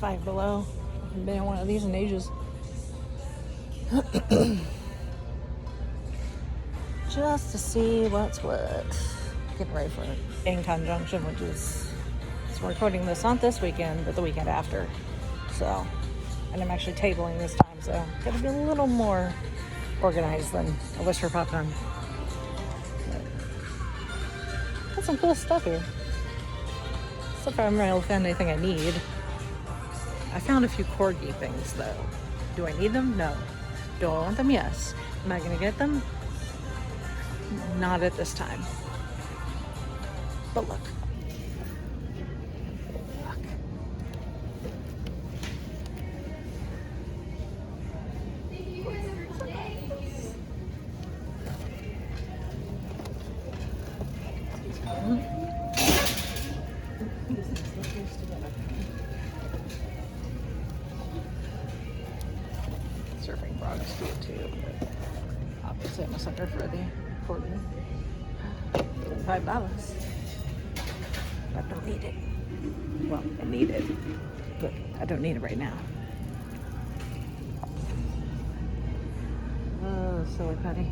Five Below. I haven't been in one of these in ages. Just to see what's what. Getting ready for In Conjunction, which is, so we're recording this not this weekend, but the weekend after. So, and I'm actually tabling this time, so gotta be a little more organized than I wish for popcorn. Got some cool stuff here. So far, I haven't really found anything I need. I found a few corgi things, though. Do I need them? No. Do I want them? Yes. Am I gonna get them? Not at this time. But look. Surfing frogs do it too, but obviously I'm a sucker for the corgi. $5. I don't need it. Well, I need it, but I don't need it right now. Oh, silly putty.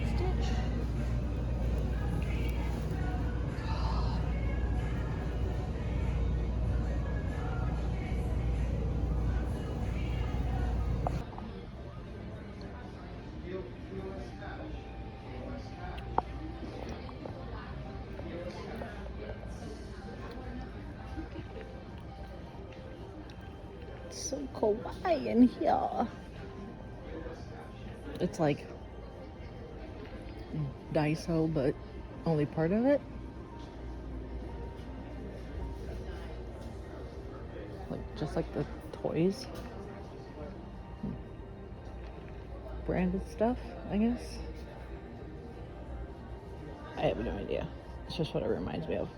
Stitch. So kawaii in here. It's like Daiso, but only part of it. Like just like the toys. Branded stuff, I guess. I have no idea. It's just what it reminds me of.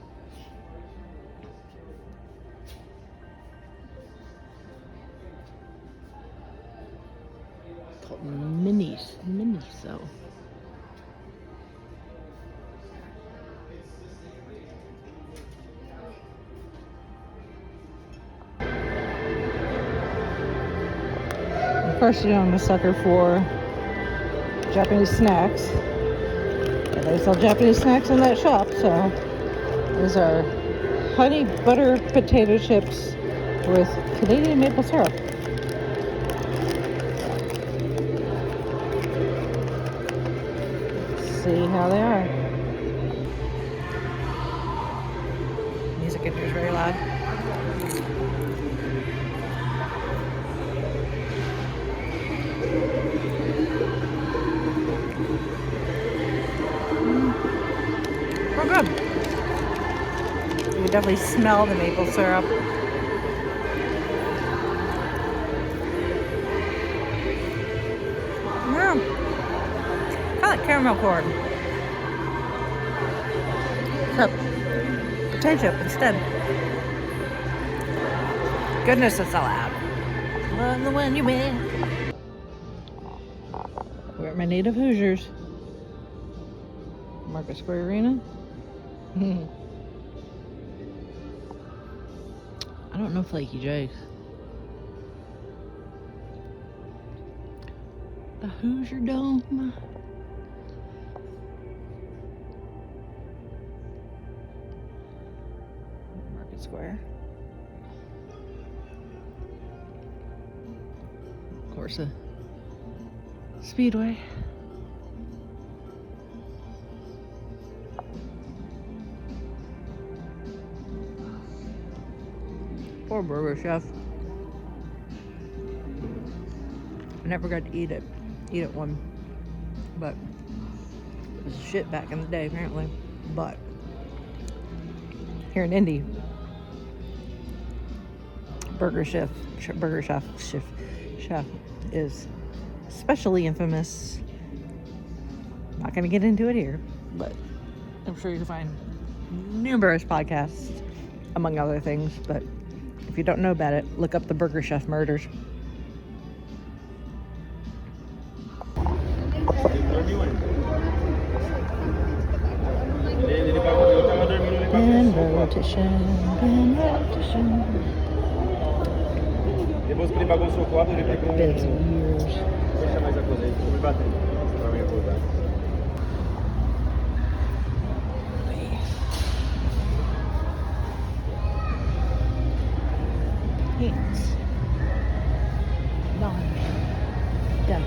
Called Miniso. Of course, you know I'm a sucker for Japanese snacks. And they sell Japanese snacks in that shop, so these are honey butter potato chips with Canadian maple syrup. See how they are. Music in here is very loud. We're good. You can definitely smell the maple syrup. Yeah. I like caramel corn. Except potato chip instead. Goodness, it's so loud. Love the one you made. We're at my native Hoosiers. Market Square Arena. I don't know Flaky Jake. The Hoosier Dome. Market Square. Of course, a Speedway. Poor Burger Chef. I never got to eat at one, but it was shit back in the day apparently. But here in Indy, Burger Chef is especially infamous. Not going to get into it here, but I'm sure you can find numerous podcasts among other things. But if you don't know about it, look up the Burger Chef murders. Jadi Pak Kota order menu Bin repetition. Bin repetition. Depois que ele bagunçou o quadro, ele pegou Bins of years. Deixa mais a coisa aí, ficou me batendo. Pra mim acordar. Hands. Non. Done.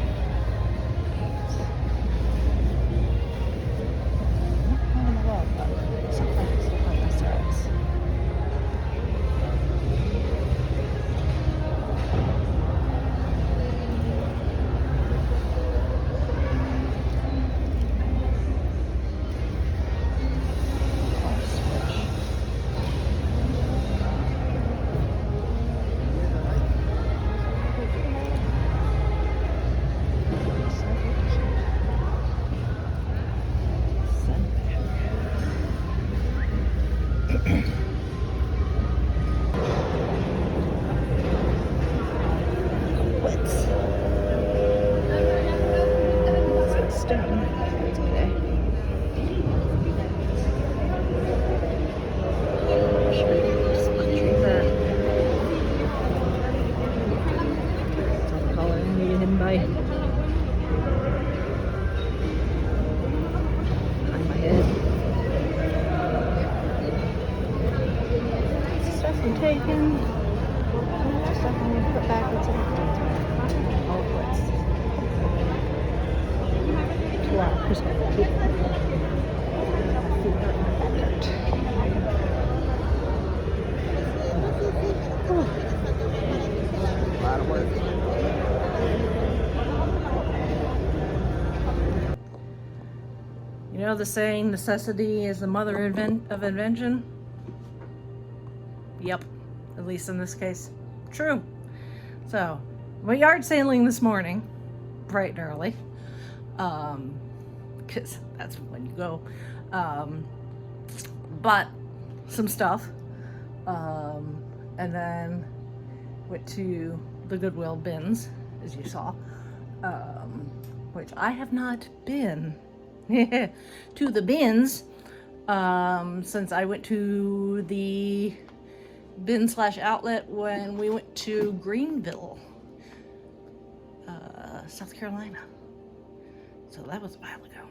Taken. Stuff I'm going to put back into the all what's 2 hours. A lot of work. You know the saying, necessity is the mother of invention? Yep, at least in this case. True. So, my yard sailing this morning, bright and early, because that's when you go, bought some stuff, and then went to the Goodwill bins, as you saw, which I have not been to the bins since I went to the bin/outlet when we went to Greenville, South Carolina. So that was a while ago.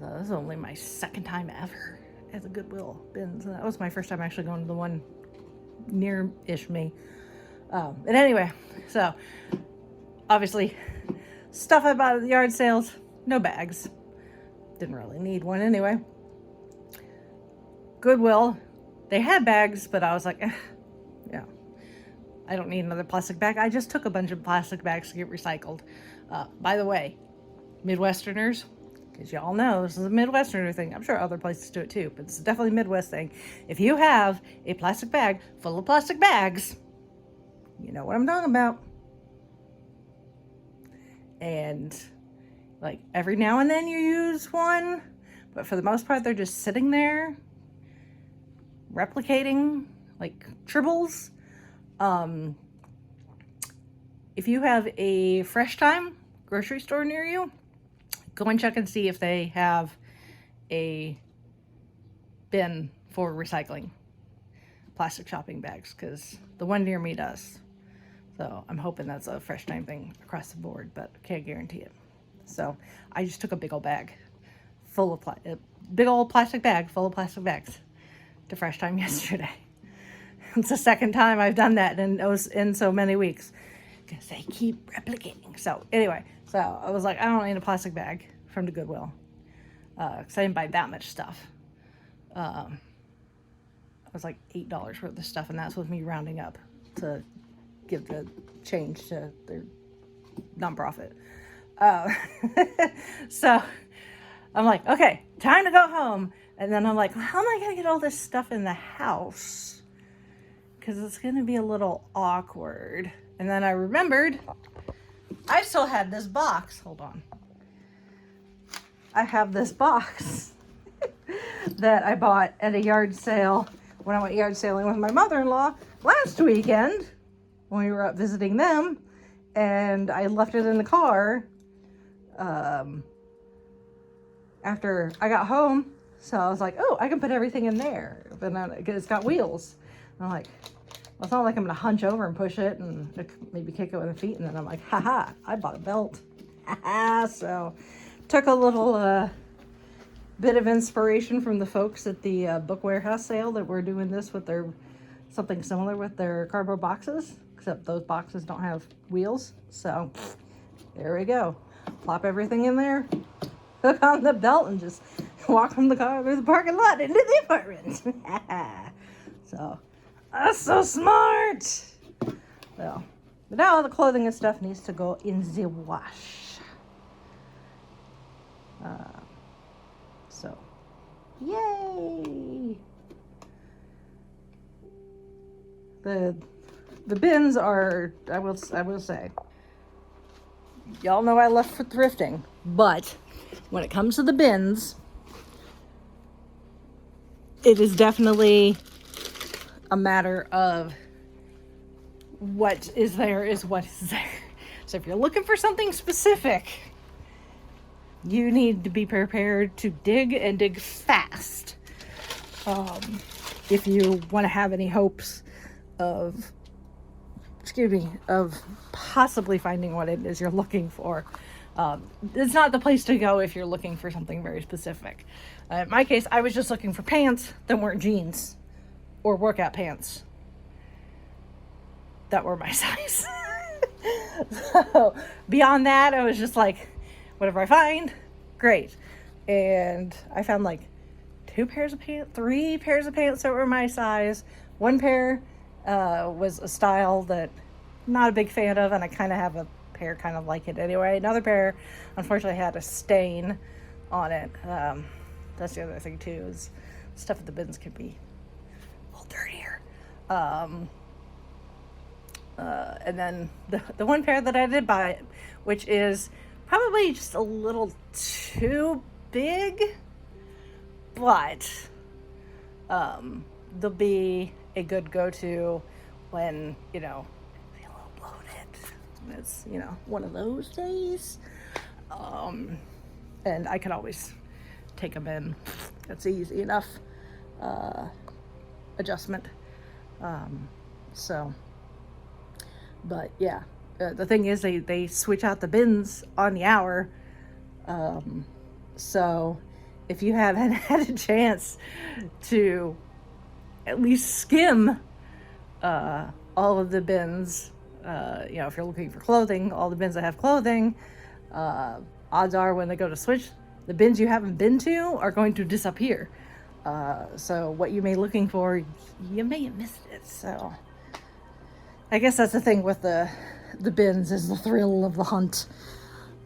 So this is only my second time ever at the Goodwill bins. That was my first time actually going to the one near-ish me. And anyway, so obviously stuff I bought at the yard sales, no bags. Didn't really need one anyway. Goodwill, they had bags, but I was like, yeah, I don't need another plastic bag. I just took a bunch of plastic bags to get recycled. By the way, Midwesterners, because y'all know this is a Midwesterner thing. I'm sure other places do it too, but it's definitely a Midwest thing. If you have a plastic bag full of plastic bags, you know what I'm talking about. And like every now and then you use one, but for the most part, they're just sitting there replicating like tribbles. If you have a Fresh Time grocery store near you, go and check and see if they have a bin for recycling plastic shopping bags, because the one near me does. So I'm hoping that's a Fresh Time thing across the board, but can't guarantee it. So I just took a big old bag full of big old plastic bag full of plastic bags to Fresh Time yesterday. It's the second time I've done that in so many weeks, because they keep replicating. So anyway, so I was like, I don't need a plastic bag from the Goodwill, because I didn't buy that much stuff. It was like $8 worth of stuff, and that's with me rounding up to give the change to their nonprofit. So I'm like, okay, time to go home. And then I'm like, how am I going to get all this stuff in the house? Because it's going to be a little awkward. And then I remembered I still had this box. Hold on. I have this box that I bought at a yard sale when I went yard sailing with my mother-in-law last weekend when we were up visiting them. And I left it in the car after I got home. So I was like, oh, I can put everything in there. But then it's got wheels. And I'm like, well, it's not like I'm gonna hunch over and push it and maybe kick it with the feet. And then I'm like, haha, I bought a belt. Haha. So took a little bit of inspiration from the folks at the book warehouse sale that were doing this with their something similar with their cardboard boxes, except those boxes don't have wheels. So there we go. Plop everything in there, hook on the belt, and just walk from the car through the parking lot into the apartment. So that's so smart. Well, but now all the clothing and stuff needs to go in the wash. So, yay! The bins are, I will say, y'all know I love for thrifting, but when it comes to the bins, it is definitely a matter of what is there is what is there. So if you're looking for something specific, you need to be prepared to dig and dig fast. If you want to have any hopes of possibly finding what it is you're looking for. It's not the place to go if you're looking for something very specific. In my case, I was just looking for pants that weren't jeans or workout pants that were my size. So beyond that, I was just like, whatever I find, great. And I found like 3 pairs of pants that were my size. One pair was a style that I'm not a big fan of, and I kind of have a pair kind of like it anyway. Another pair, unfortunately, had a stain on it. That's the other thing too, is stuff at the bins can be a little dirtier. And then the one pair that I did buy, which is probably just a little too big, but they'll be a good go-to when, you know, I feel a little bloated. It's, you know, one of those days. And I can always take them in. It's easy enough adjustment. But yeah, the thing is they switch out the bins on the hour. So if you haven't had a chance to at least skim all of the bins, you know, if you're looking for clothing, all the bins that have clothing, odds are when they go to switch, the bins you haven't been to are going to disappear. So what you may be looking for, you may have missed it. So I guess that's the thing with the bins, is the thrill of the hunt.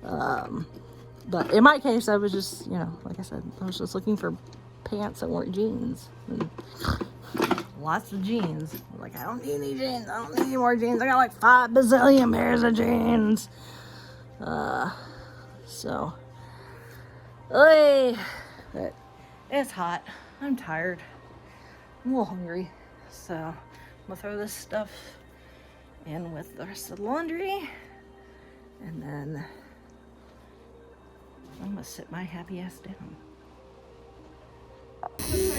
But in my case, I was just, you know, like I said, I was just looking for pants that weren't jeans. And lots of jeans. Like, I don't need any jeans. I don't need any more jeans. I got like 5 bazillion pairs of jeans. So, but it's hot. I'm tired. I'm a little hungry. So, I'm gonna throw this stuff in with the rest of the laundry. And then I'm gonna sit my happy ass down. Either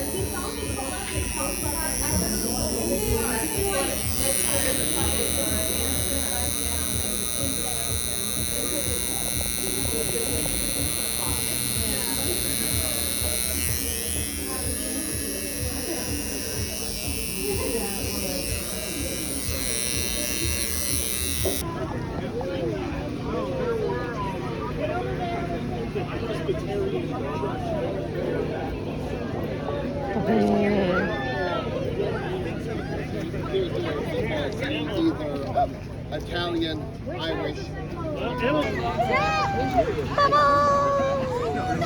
Italian, Irish.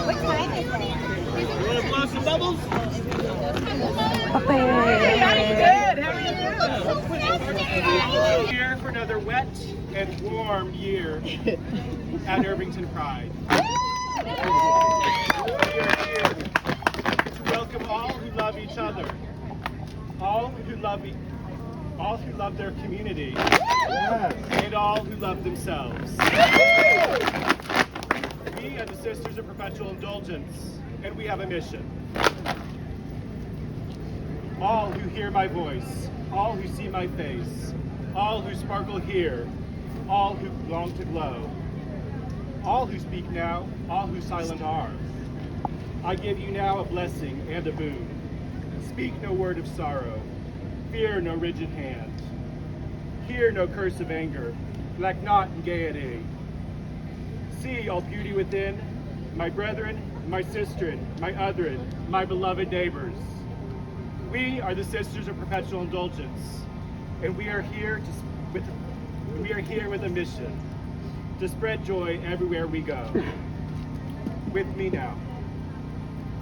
What time is it? You want to blow some bubbles? Good. How are you? Here for another wet and warm year at Irvington Pride. We are here to welcome all who love each other, all who love their community, and all who love themselves. We are the Sisters of Perpetual Indulgence, and we have a mission. All who hear my voice, all who see my face, all who sparkle here, all who long to glow, all who speak now, all who silent are, I give you now a blessing and a boon. Speak no word of sorrow, fear no rigid hand, hear no curse of anger, lack not in gaiety. See all beauty within, my brethren, my sistren, my otheren, my beloved neighbors. We are the Sisters of Perpetual Indulgence, and we are here with a mission to spread joy everywhere we go. With me now.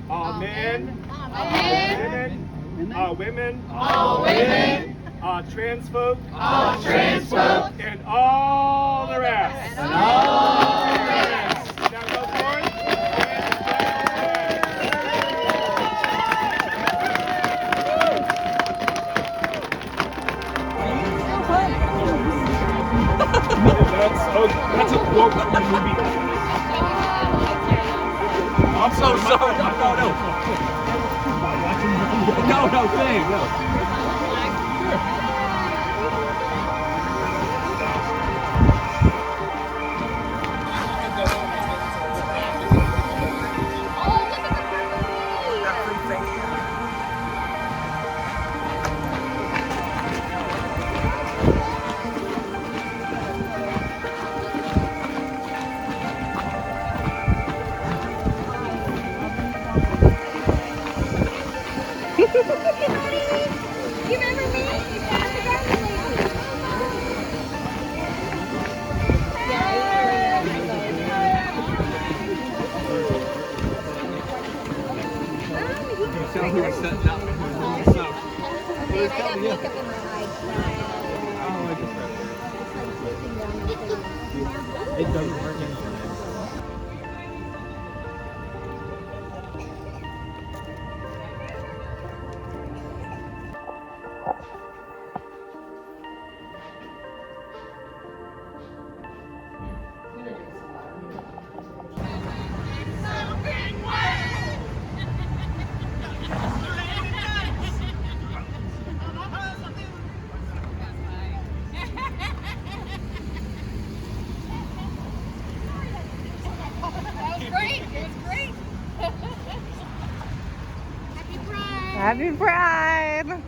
All men, all women, all trans folk, and all the rest. Now go forth. That's a quote from the movie. I'm so sorry. No, thanks. No. You remember me? I got makeup in my eye. It doesn't work anymore. Happy Pride!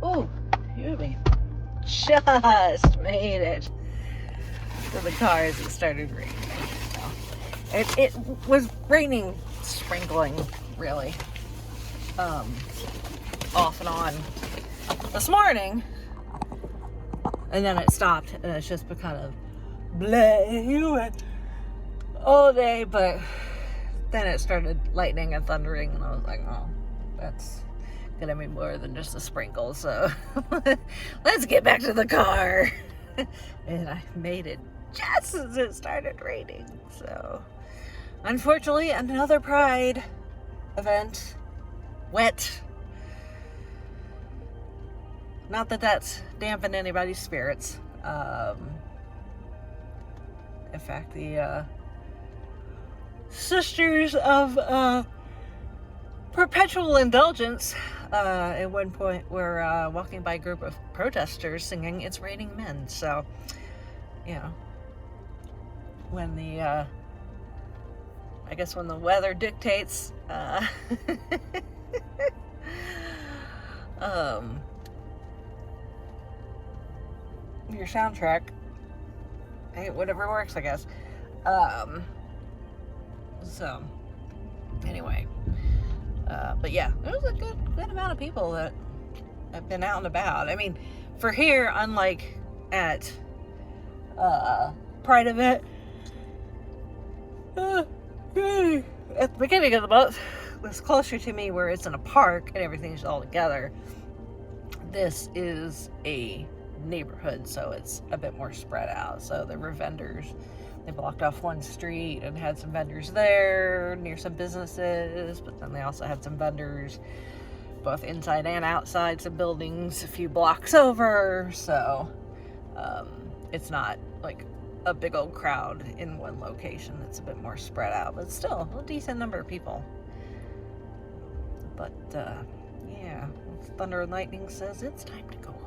Oh, we just made it to the car as it started raining. So it was raining, sprinkling, really, off and on this morning, and then it stopped, and it's just been kind of bleh all day, but then it started lightning and thundering, and I was like, oh, that's gonna be more than just a sprinkle, so let's get back to the car. And I made it just as it started raining. So unfortunately, another Pride event, wet. Not that that's dampened anybody's spirits. In fact, the Sisters of perpetual indulgence. At one point, we're walking by a group of protesters singing "It's Raining Men." So, you know, when the I guess when the weather dictates, your soundtrack, hey, whatever works, I guess. So, anyway. But yeah, there was a good amount of people that have been out and about. I mean, for here, unlike at Pride event, at the beginning of the month, was closer to me where it's in a park and everything's all together. This is a neighborhood, so it's a bit more spread out. So there were vendors. They blocked off one street and had some vendors there near some businesses, but then they also had some vendors both inside and outside some buildings a few blocks over. So it's not like a big old crowd in one location. It's a bit more spread out, but still a decent number of people. But yeah, Thunder and Lightning says it's time to go home.